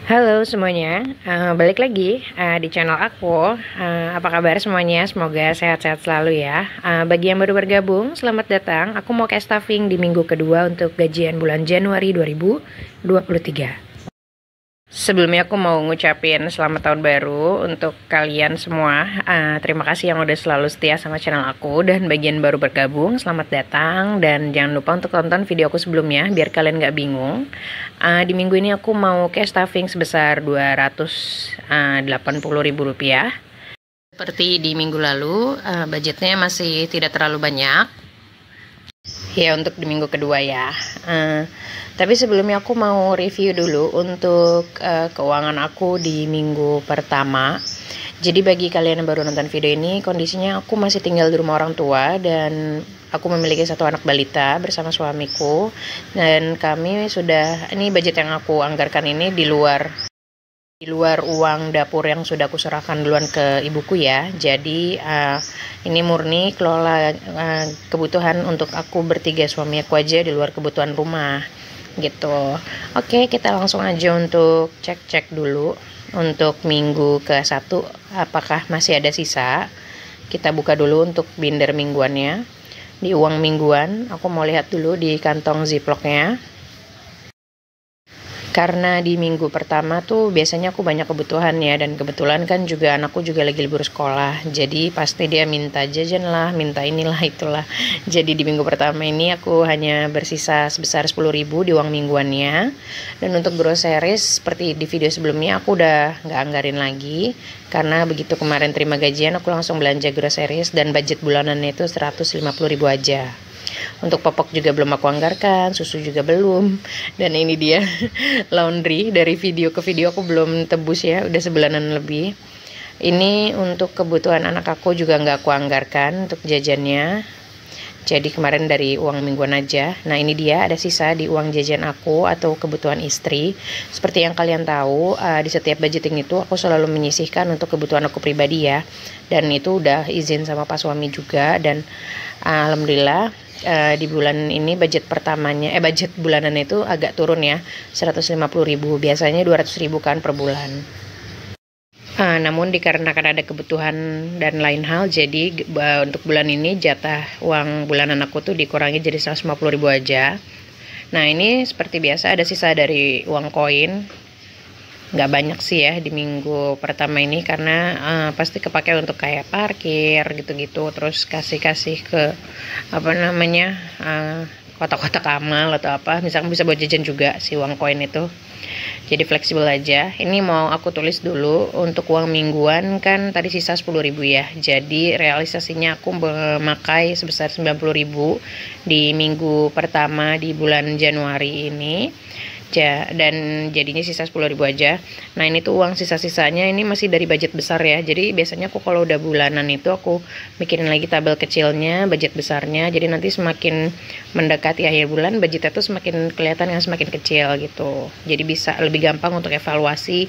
Halo semuanya, balik lagi di channel aku. Apa kabar semuanya? Semoga sehat-sehat selalu ya. Bagi yang baru bergabung, selamat datang. Aku mau cash stuffing di minggu kedua untuk gajian bulan Januari 2023. Sebelumnya aku mau ngucapin selamat tahun baru untuk kalian semua. Terima kasih yang udah selalu setia sama channel aku. Dan bagian baru bergabung, selamat datang. Dan jangan lupa untuk tonton video aku sebelumnya biar kalian gak bingung. Di minggu ini aku mau cash stuffing sebesar Rp280.000. Seperti di minggu lalu, budgetnya masih tidak terlalu banyak. Ya, untuk di minggu kedua ya. Tapi sebelumnya aku mau review dulu untuk keuangan aku di minggu pertama. Jadi bagi kalian yang baru nonton video ini, kondisinya aku masih tinggal di rumah orang tua dan aku memiliki satu anak balita bersama suamiku. Dan kami sudah, ini budget yang aku anggarkan ini di luar uang dapur yang sudah aku serahkan duluan ke ibuku ya. Jadi ini murni kelola kebutuhan untuk aku bertiga suami aku aja di luar kebutuhan rumah gitu. Oke, kita langsung aja untuk cek dulu untuk minggu ke-1 apakah masih ada sisa. Kita buka dulu untuk binder mingguannya. Di uang mingguan aku mau lihat dulu di kantong ziplocknya. Karena di minggu pertama tuh biasanya aku banyak kebutuhan ya, dan kebetulan kan juga anakku juga lagi libur sekolah, jadi pasti dia minta jajan lah, minta inilah itulah. Jadi di minggu pertama ini aku hanya bersisa sebesar 10.000 di uang mingguannya. Dan untuk groceries seperti di video sebelumnya aku udah nggak anggarin lagi, karena begitu kemarin terima gajian aku langsung belanja groceries dan budget bulanannya itu 150.000 aja. Untuk popok juga belum aku anggarkan, susu juga belum. Dan ini dia laundry, dari video ke video aku belum tebus ya, udah sebulanan lebih. Ini untuk kebutuhan anak aku juga nggak aku anggarkan untuk jajannya. Jadi kemarin dari uang mingguan aja. Nah ini dia ada sisa di uang jajan aku atau kebutuhan istri. Seperti yang kalian tahu, di setiap budgeting itu aku selalu menyisihkan untuk kebutuhan aku pribadi ya. Dan itu udah izin sama pak suami juga. Dan alhamdulillah di bulan ini budget bulanan itu agak turun ya, 150.000. Biasanya 200.000 kan per bulan. Namun dikarenakan ada kebutuhan dan lain hal, jadi untuk bulan ini jatah uang bulanan aku tuh dikurangi jadi 150.000 aja. Nah ini seperti biasa ada sisa dari uang koin. Nggak banyak sih ya di minggu pertama ini, karena pasti kepake untuk kayak parkir gitu-gitu, terus kasih ke kotak-kotak amal atau apa, misalkan bisa buat jajan juga si uang koin itu. Jadi fleksibel aja. Ini mau aku tulis dulu untuk uang mingguan, kan tadi sisa 10.000 ya. Jadi realisasinya aku memakai sebesar 90.000 di minggu pertama di bulan Januari ini. Dan jadinya sisa 10.000 aja. Nah ini tuh uang sisa-sisanya ini masih dari budget besar ya. Jadi biasanya aku kalau udah bulanan itu aku mikirin lagi tabel kecilnya, budget besarnya. Jadi nanti semakin mendekati akhir bulan budgetnya tuh semakin kelihatan yang semakin kecil gitu. Jadi bisa lebih gampang untuk evaluasi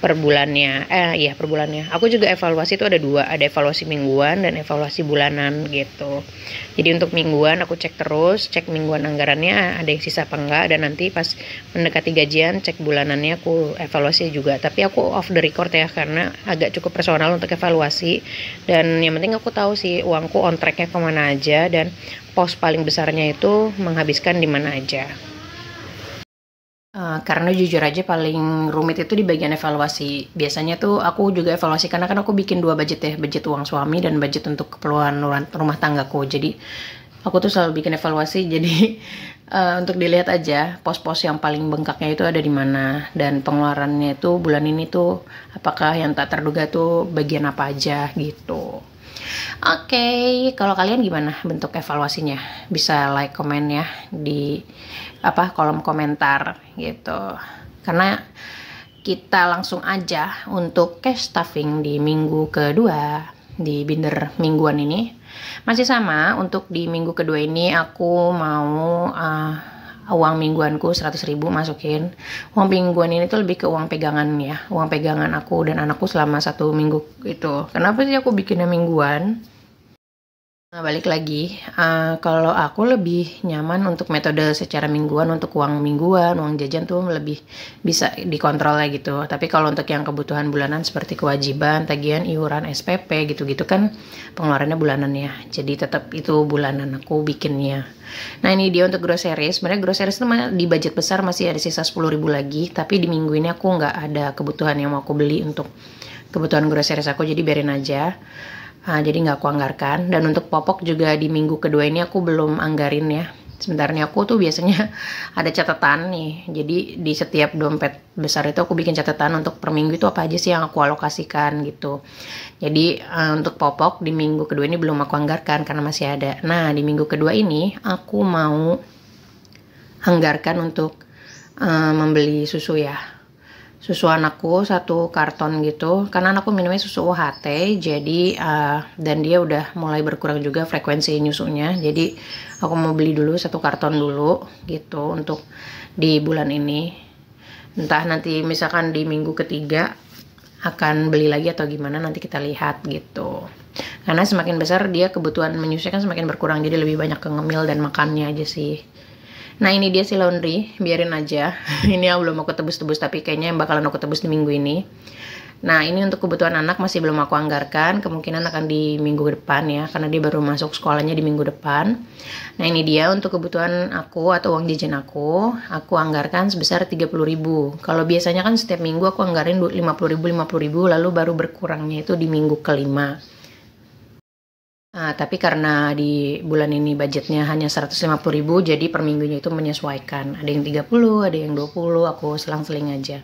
per bulannya. Per bulannya. Aku juga evaluasi itu ada dua, ada evaluasi mingguan dan evaluasi bulanan gitu. Jadi untuk mingguan aku cek terus, cek mingguan anggarannya ada yang sisa apa enggak, dan nanti pas mendekati gajian cek bulanannya aku evaluasi juga. Tapi aku off the record ya, karena agak cukup personal untuk evaluasi. Dan yang penting aku tahu sih uangku on tracknya kemana aja, dan pos paling besarnya itu menghabiskan di mana aja. Karena jujur aja paling rumit itu di bagian evaluasi. Biasanya tuh aku juga evaluasi karena kan aku bikin dua budget ya, budget uang suami dan budget untuk keperluan rumah tanggaku. Jadi aku tuh selalu bikin evaluasi. Jadi untuk dilihat aja pos-pos yang paling bengkaknya itu ada di mana, dan pengeluarannya itu bulan ini tuh apakah yang tak terduga tuh bagian apa aja gitu. Oke, kalau kalian gimana bentuk evaluasinya? Bisa like, komen ya di kolom komentar gitu. Karena kita langsung aja untuk cash stuffing di minggu kedua di binder mingguan ini. Masih sama, untuk di minggu kedua ini aku mau uang mingguanku 100.000 masukin. Uang mingguan ini tuh lebih ke uang pegangan ya, uang pegangan aku dan anakku selama 1 minggu itu. Kenapa sih aku bikinnya mingguan? Nah, balik lagi, kalau aku lebih nyaman untuk metode secara mingguan, untuk uang mingguan, uang jajan tuh lebih bisa dikontrol lah gitu. Tapi kalau untuk yang kebutuhan bulanan seperti kewajiban, tagihan, iuran, SPP gitu-gitu kan pengeluarannya bulanan ya. Jadi tetap itu bulanan aku bikinnya. Nah ini dia untuk groceries. Sebenarnya groceries itu di budget besar masih ada sisa 10.000 lagi. Tapi di minggu ini aku nggak ada kebutuhan yang mau aku beli untuk kebutuhan groceries aku, jadi biarin aja. Jadi nggak aku anggarkan. Dan untuk popok juga di minggu kedua ini aku belum anggarin ya. Sebenarnya aku tuh biasanya ada catatan nih. Jadi di setiap dompet besar itu aku bikin catatan untuk per minggu itu apa aja sih yang aku alokasikan gitu. Jadi untuk popok di minggu kedua ini belum aku anggarkan karena masih ada. Nah di minggu kedua ini aku mau anggarkan untuk membeli susu ya. Susu anakku 1 karton gitu, karena anakku minumnya susu UHT, jadi dan dia udah mulai berkurang juga frekuensi nyusunya, jadi aku mau beli dulu 1 karton dulu gitu untuk di bulan ini. Entah nanti misalkan di minggu ketiga akan beli lagi atau gimana, nanti kita lihat gitu. Karena semakin besar dia kebutuhan menyusui kan semakin berkurang, jadi lebih banyak ke ngemil dan makannya aja sih. Nah ini dia si laundry, biarin aja. Ini yang belum aku tebus-tebus, tapi kayaknya yang bakalan aku tebus di minggu ini. Nah ini untuk kebutuhan anak masih belum aku anggarkan, kemungkinan akan di minggu depan ya, karena dia baru masuk sekolahnya di minggu depan. Nah ini dia untuk kebutuhan aku atau uang jajan aku anggarkan sebesar 30.000. Kalau biasanya kan setiap minggu aku anggarin 50.000, lalu baru berkurangnya itu di minggu kelima. Tapi karena di bulan ini budgetnya hanya 150.000, jadi per minggunya itu menyesuaikan. Ada yang 30, ada yang 20, aku selang-seling aja.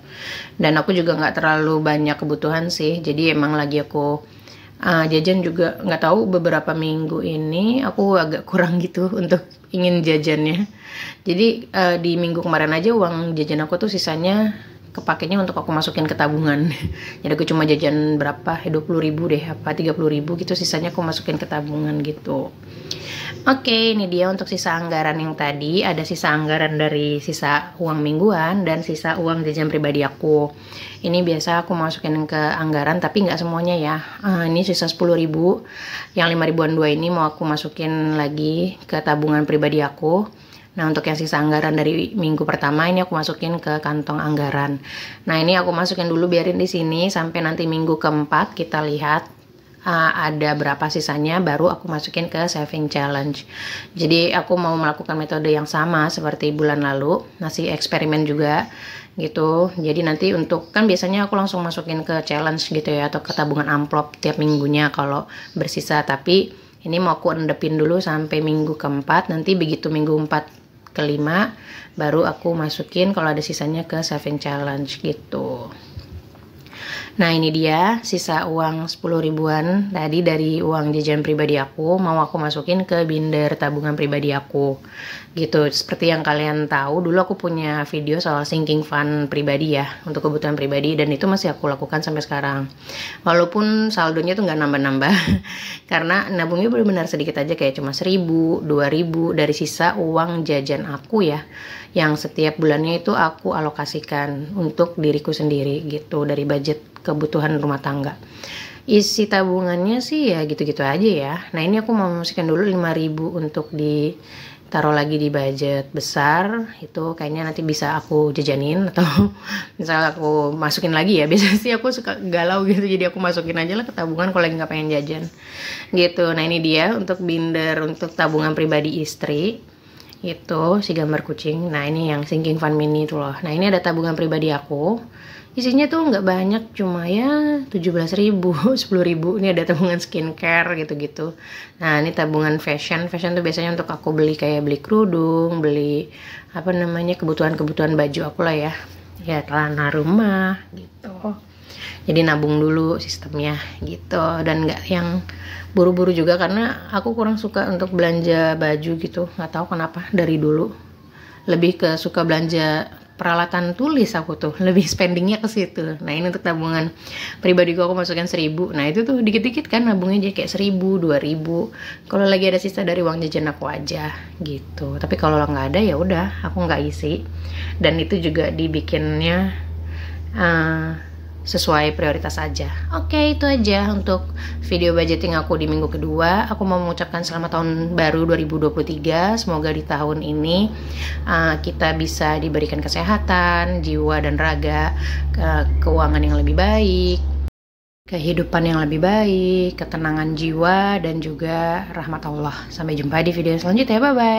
Dan aku juga nggak terlalu banyak kebutuhan sih, jadi emang lagi aku jajan juga nggak tahu beberapa minggu ini aku agak kurang gitu untuk ingin jajannya. Jadi di minggu kemarin aja uang jajan aku tuh sisanya kepakainya untuk aku masukin ke tabungan. Jadi aku cuma jajan berapa, 20.000 deh, apa 30.000 gitu, sisanya aku masukin ke tabungan gitu. Oke, ini dia untuk sisa anggaran yang tadi. Ada sisa anggaran dari sisa uang mingguan dan sisa uang jajan pribadi aku. Ini biasa aku masukin ke anggaran, tapi nggak semuanya ya. Ini sisa 10.000, yang 5.000-an dua ini mau aku masukin lagi ke tabungan pribadi aku. Nah untuk yang sisa anggaran dari minggu pertama ini aku masukin ke kantong anggaran. Nah ini aku masukin dulu, biarin di sini sampai nanti minggu keempat kita lihat ada berapa sisanya, baru aku masukin ke saving challenge. Jadi aku mau melakukan metode yang sama seperti bulan lalu, masih eksperimen juga gitu. Jadi nanti untuk kan biasanya aku langsung masukin ke challenge gitu ya, atau ke tabungan amplop tiap minggunya kalau bersisa. Tapi ini mau aku endepin dulu sampai minggu keempat, nanti begitu minggu 4 kelima baru aku masukin kalau ada sisanya ke saving challenge gitu. Nah ini dia sisa uang 10.000-an tadi dari uang jajan pribadi aku, mau aku masukin ke binder tabungan pribadi aku gitu. Seperti yang kalian tahu, dulu aku punya video soal sinking fund pribadi ya, untuk kebutuhan pribadi, dan itu masih aku lakukan sampai sekarang. Walaupun saldonya tuh nggak nambah-nambah karena nabungnya benar-benar sedikit aja, kayak cuma 1.000, 2.000 dari sisa uang jajan aku ya, yang setiap bulannya itu aku alokasikan untuk diriku sendiri gitu, dari budget kebutuhan rumah tangga. Isi tabungannya sih ya gitu-gitu aja ya. Nah ini aku mau masukin dulu 5.000 untuk ditaruh lagi di budget besar. Itu kayaknya nanti bisa aku jajanin, atau misalnya aku masukin lagi ya. Biasanya sih aku suka galau gitu, jadi aku masukin aja lah ke tabungan kalau lagi nggak pengen jajan gitu. Nah ini dia untuk binder untuk tabungan pribadi istri, itu si gambar kucing. Nah ini yang sinking fund mini itu loh. Nah ini ada tabungan pribadi aku, isinya tuh nggak banyak, cuma ya 17.000, 10.000. Ini ada tabungan skincare gitu-gitu. Nah ini tabungan fashion tuh biasanya untuk aku beli, kayak beli kerudung, beli apa namanya, kebutuhan baju aku lah ya, celana rumah gitu. Jadi nabung dulu sistemnya gitu, dan nggak yang buru-buru juga, karena aku kurang suka untuk belanja baju gitu, nggak tahu kenapa dari dulu. Lebih ke suka belanja peralatan tulis, aku tuh lebih spendingnya ke situ. Nah ini untuk tabungan pribadi aku masukin 1.000. Nah itu tuh dikit-dikit kan nabungnya jadi kayak 1.000, 2.000. Kalau lagi ada sisa dari uang jajan aku aja gitu. Tapi kalau nggak ada ya udah aku nggak isi. Dan itu juga dibikinnya sesuai prioritas saja. Oke, itu aja untuk video budgeting aku di minggu kedua. Aku mau mengucapkan selamat tahun baru 2023. Semoga di tahun ini kita bisa diberikan kesehatan, jiwa dan raga, keuangan yang lebih baik, kehidupan yang lebih baik, ketenangan jiwa, dan juga rahmat Allah. Sampai jumpa di video selanjutnya. Bye-bye.